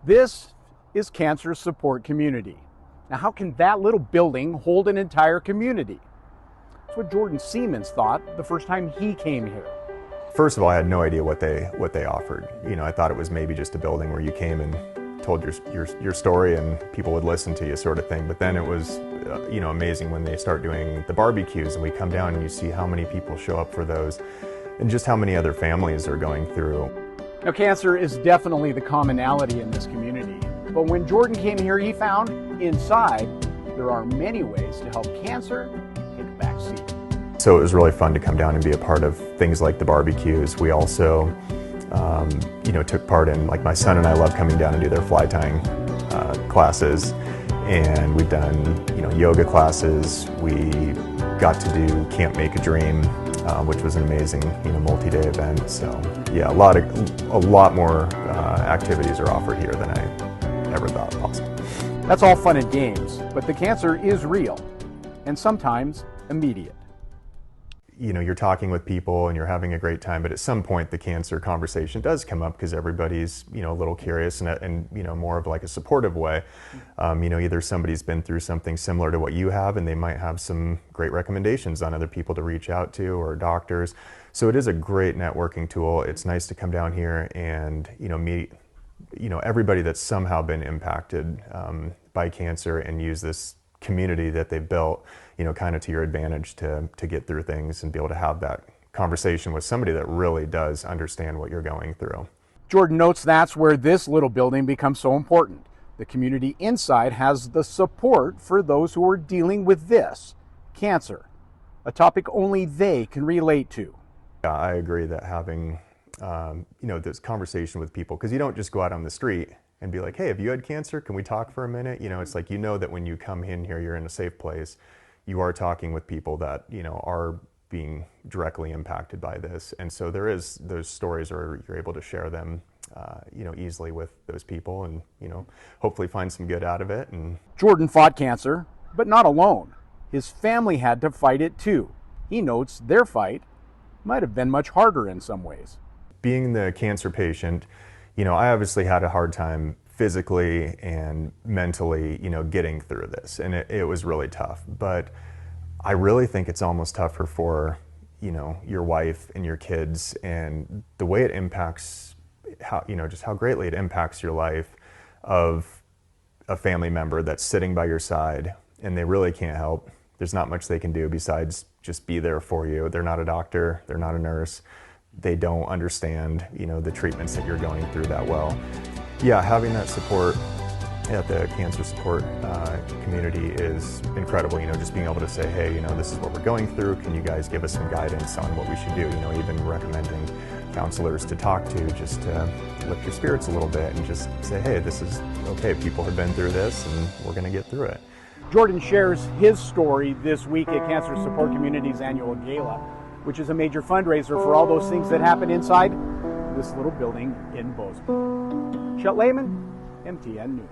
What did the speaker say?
This is Cancer Support Community. Now, how can that little building hold an entire community? That's what Jordan Siemens thought the first time he came here. First of all, I had no idea what they offered. I thought it was maybe just a building where you came and told your story and people would listen to you, sort of thing. But then it was amazing when they start doing the barbecues and we come down and you see how many people show up for those and just how many other families are going through. Now, cancer is definitely the commonality in this community. But when Jordan came here, he found inside there are many ways to help cancer take a back seat. So it was really fun to come down and be a part of things like the barbecues. We also, took part in, like my son and I love coming down and do their fly tying classes. And we've done, yoga classes. We got to do Camp Make a Dream, which was an amazing, multi-day event. So yeah, a lot more activities are offered here than I ever thought possible. That's all fun and games, but the cancer is real and sometimes immediate. You're talking with people and you're having a great time, but at some point the cancer conversation does come up because everybody's, a little curious and more of like a supportive way. Either somebody's been through something similar to what you have and they might have some great recommendations on other people to reach out to or doctors. So it is a great networking tool. It's nice to come down here and, meet, everybody that's somehow been impacted by cancer and use this community that they've built, kind of to your advantage to get through things and be able to have that conversation with somebody that really does understand what you're going through. Jordan notes that's where this little building becomes so important. The community inside has the support for those who are dealing with this, cancer, a topic only they can relate to. Yeah, I agree that having, this conversation with people, because you don't just go out on the street and be like, hey, have you had cancer? Can we talk for a minute? It's like, that when you come in here, you're in a safe place. You are talking with people that, are being directly impacted by this. And so there is those stories where you're able to share them, easily with those people and, hopefully find some good out of it. And Jordan fought cancer, but not alone. His family had to fight it too. He notes their fight might have been much harder in some ways. Being the cancer patient, I obviously had a hard time physically and mentally, getting through this. And it was really tough. But I really think it's almost tougher for, your wife and your kids and the way it impacts just how greatly it impacts your life of a family member that's sitting by your side and they really can't help. There's not much they can do besides just be there for you. They're not a doctor. They're not a nurse. They don't understand, the treatments that you're going through that well. Yeah, having that support at the cancer support community is incredible. Just being able to say, hey, this is what we're going through. Can you guys give us some guidance on what we should do? Even recommending counselors to talk to just to lift your spirits a little bit and just say, hey, this is okay. People have been through this and we're going to get through it. Jordan shares his story this week at Cancer Support Community's annual gala, which is a major fundraiser for all those things that happen inside this little building in Bozeman. Chet Lehman, MTN News.